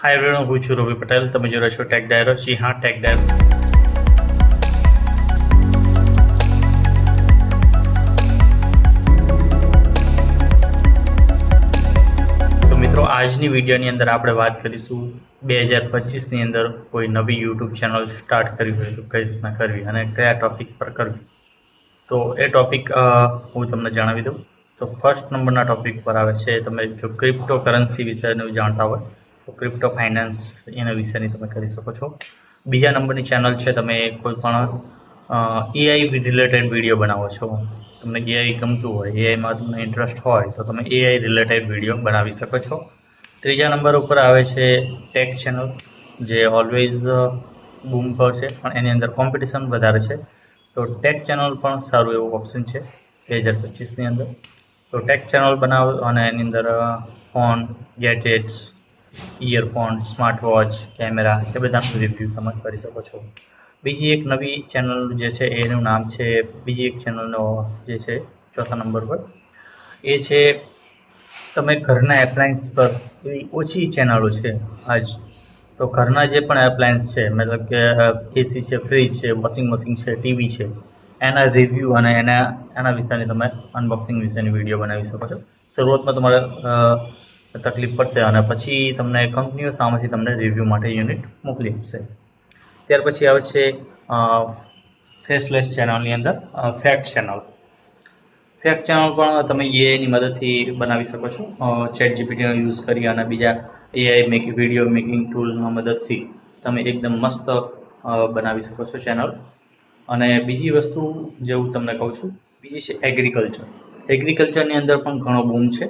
Hi everyone, હું છું રવિ પટેલ. તમે જોઈ રહ્યા છો ટેક ડાયરો. જી હા, ટેક ડાયરો. તો મિત્રો, આજની વિડીયોની અંદર આપણે વાત કરીશું 2025ની અંદર કોઈ નવી યુટ્યુબ ચેનલ સ્ટાર્ટ કરવી હોય તો કઈ રીતના કરવી અને કયા ટોપિક પર કરવી. તો એ ટોપિક હું તમને જણાવી દઉં. તો ફર્સ્ટ નંબરના ટોપિક પર આવે છે, તમે જો ક્રિપ્ટો કરન્સી વિશેનું જાણતા હોય તો ક્રિપ્ટો ફાઇનાન્સ એના વિશેની તમે કરી શકો છો. બીજા નંબરની ચેનલ છે, તમે કોઈ પણ એઆઈ રિલેટેડ વિડીયો બનાવો છો, તમને એઆઈ ગમતું હોય, એઆઈમાં તમને ઇન્ટરેસ્ટ હોય તો તમે એઆઈ રિલેટેડ વિડીયો બનાવી શકો છો. ત્રીજા નંબર ઉપર આવે છે ટેક ચેનલ, જે ઓલવેઝ બૂમ પર છે પણ એની અંદર કોમ્પિટિશન વધારે છે. તો ટેક ચેનલ પણ સારું એવું ઓપ્શન છે 2025ની અંદર. તો ટેક ચેનલ બનાવો અને એની અંદર phone, gadgets, earphone, smart watch, camera એ બધાનું રિવ્યૂ તમે કરી શકો છો. બીજી એક નવી ચેનલ જે છે એનું નામ છે, બીજી એક ચેનલનો જે છે ચોથા નંબર પર, એ છે તમે ઘરના એપ્લાયન્સ પર. એવી ઓછી ચેનલો છે આજ. તો ઘરના જે પણ એપ્લાયન્સ છે, મતલબ કે એસી છે, ફ્રીજ છે, વોશિંગ મશીન છે, ટીવી છે, એના રિવ્યૂ અને એના વિશેની તમે અનબોક્સિંગ વિશેની વિડીયો બનાવી શકો છો. શરૂઆતમાં તમારે તકલીફ પડશે અને પછી તમને કંપનીઓ સામેથી તમને રિવ્યૂ માટે યુનિટ મોકલી આપશે. ત્યાર પછી આવે છે ફેસલેસ ચેનલની અંદર ફેક્ટ ચેનલ. ફેક્ટ ચેનલ પણ તમે એઆઈની મદદથી બનાવી શકો છો. ચેટ જીપીટીનો યુઝ કરી અને બીજા એઆઈ વિડીયો મેકિંગ ટૂલના મદદથી તમે એકદમ મસ્ત બનાવી શકો છો ચેનલ. અને બીજી વસ્તુ જે હું તમને કહું છું, બીજી છે એગ્રીકલ્ચર. એગ્રીકલ્ચરની અંદર પણ ઘણો બૂમ છે,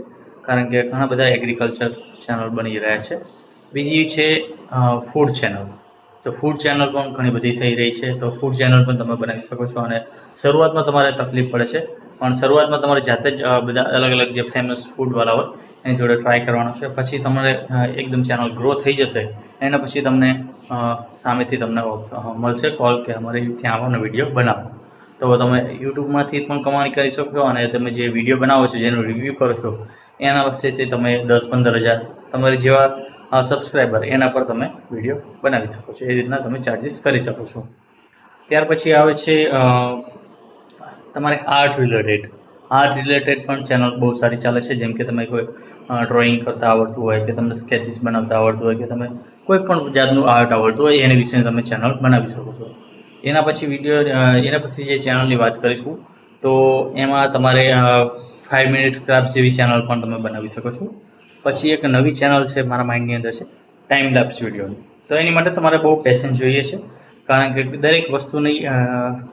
કારણ કે ઘણા બધા એગ્રીકલ્ચર ચેનલ બની રહ્યા છે. બીજી છે ફૂડ ચેનલ. તો ફૂડ ચેનલ પણ ઘણી બધી થઈ રહી છે. તો ફૂડ ચેનલ પણ તમે બનાવી શકો છો. અને શરૂઆતમાં તમારે તકલીફ પડે છે, પણ શરૂઆતમાં તમારે જાતે જ બધા અલગ અલગ જે ફેમસ ફૂડવાળા હોય એની જોડે ટ્રાય કરવાનો છે. પછી તમારે એકદમ ચેનલ ગ્રો થઈ જશે, એના પછી તમને સામેથી તમને મળશે કોલ કે અમારે ત્યાં આવવાનો વિડીયો બનાવો. તો તમે યુટ્યુબમાંથી પણ કમાણી કરી શકો અને તમે જે વિડીયો બનાવો છો, જેનું રિવ્યૂ કરો છો, એના વચ્ચેથી તમે 10-15 હજાર તમારી જેવા સબસ્ક્રાઈબર એના પર તમે વિડીયો બનાવી શકો છો. એ રીતના તમે ચાર્જિસ કરી શકો છો. ત્યાર પછી આવે છે તમારે આર્ટ રિલેટેડ પણ ચેનલ બહુ સારી ચાલે છે. જેમ કે તમે કોઈ ડ્રોઈંગ કરતા આવડતું હોય, કે તમને સ્કેચીસ બનાવતા આવડતું હોય, કે તમે કોઈ પણ જાતનું આર્ટ આવડતું હોય, એની વિશે તમે ચેનલ બનાવી શકો છો. એના પછી જે ચેનલની વાત કરીશું, તો એમાં તમારે 5 મિનિટ ક્રાફ્ટ જેવી ચેનલ પણ તમે બનાવી શકો છો. પછી એક નવી ચેનલ છે મારા માઇન્ડની અંદર છે ટાઈમ લેપ્સ વિડીયોની. તો એની માટે તમારે બહુ પેશન્સ જોઈએ છે, કારણ કે દરેક વસ્તુની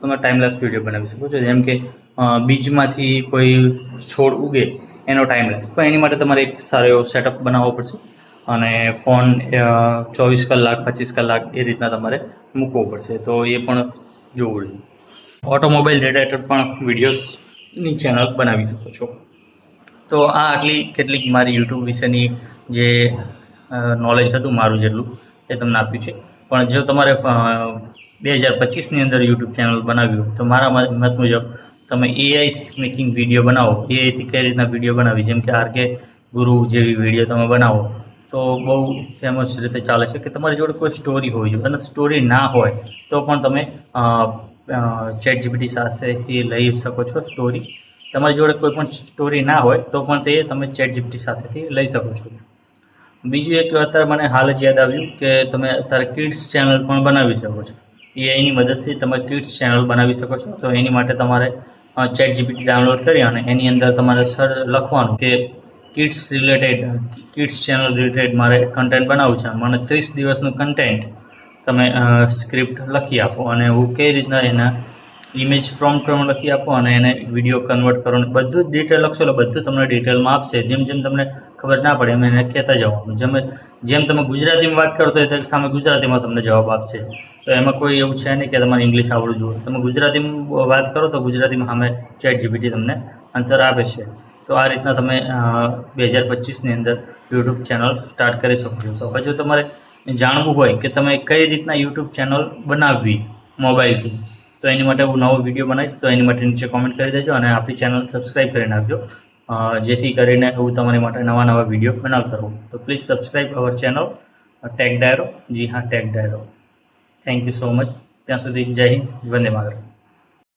તમે ટાઈમ લેપ્સ વિડીયો બનાવી શકો છો. જેમ કે બીજમાંથી કોઈ છોડ ઉગે એનો ટાઈમ લેપ્સ, પણ એની માટે તમારે એક સારો એવો સેટઅપ બનાવવો પડશે અને ફોન 24 કલાક 25 કલાક એ રીતના તમારે મૂકવો પડશે. તો એ પણ જોવું જોઈએ. ઓટોમોબાઈલ રિલેટેડ પણ વિડીયોઝની ચેનલ બનાવી શકો છો. તો આ આટલી કેટલીક મારી યુટ્યુબ વિશેની જે નોલેજ હતું મારું જેટલું એ તમને આપ્યું છે. પણ જો તમારે 2025ની અંદર યુટ્યુબ ચેનલ બનાવ્યું તો મારા મત મુજબ તમે એઆઈ મેકિંગ વિડીયો બનાવો. એઆઈથી કઈ રીતના વિડીયો બનાવી, જેમ કે આરકે ગુરુ જેવી વિડીયો તમે બનાવો તો બહુ ફેમસ રીતે ચાલે છે. કે તમારી જોડે કોઈ સ્ટોરી હોવી જોઈએ, અને સ્ટોરી ના હોય તો પણ તમે ચેટ જીપીટી સાથેથી લઈ શકો છો સ્ટોરી. તમારી જોડે કોઈ પણ સ્ટોરી ના હોય તો પણ તે તમે ચેટ જીપીટી સાથેથી લઈ શકો છો. બીજું એક અત્યારે મને હાલ જ યાદ આવ્યું કે તમે અત્યારે કિડ્સ ચેનલ પણ બનાવી શકો છો. એની મદદથી તમે કિડ્સ ચેનલ બનાવી શકો છો. તો એની માટે તમારે ચેટ જીપીટી ડાઉનલોડ કરી અને એની અંદર તમારે લખવાનું કે કિડ્સ ચેનલ રિલેટેડ મારે કન્ટેન્ટ બનાવવું છે, મને 30 દિવસનું કન્ટેન્ટ તમે સ્ક્રિપ્ટ લખી આપો અને હું કઈ રીતના એના ઇમેજ પ્રોમ્પ્ટ પ્રમાણે લખી આપો અને એને વિડીયો કન્વર્ટ કરો. બધું જ ડિટેલ લખશો એટલે બધું તમને ડિટેલમાં આપશે. જેમ જેમ તમને ખબર ના પડે એમ એને કહેતા જવાનું. જેમ તમે ગુજરાતીમાં વાત કરો તો એ સામે ગુજરાતીમાં તમને જવાબ આપશે. તો એમાં કોઈ એવું છે નહીં કે તમારે ઇંગ્લિશ આવડવું જોઈએ. તમે ગુજરાતીમાં વાત કરો તો ગુજરાતીમાં સામે ચેટ જીપીટી તમને આન્સર આપે છે. તો આ રીતના તમે 2025ની અંદર યુટ્યુબ ચેનલ સ્ટાર્ટ કરી શકો છો. તો હજુ તમારે જાણવું હોય કે તમે કઈ રીતના યુટ્યુબ ચેનલ બનાવવી મોબાઈલથી, તો એની માટે હું નવો વિડીયો બનાવીશ. તો એની માટે નીચે કોમેન્ટ કરી દેજો અને આપણી ચેનલ સબસ્ક્રાઈબ કરી નાખજો, જેથી કરીને હું તમારી માટે નવા વિડીયો બનાવતા રહું. તો please subscribe our channel tech Dayro, જી હા tech Dayro. Thank you so much. ત્યાં સુધી જય હિન્દ, વંદે માતરમ.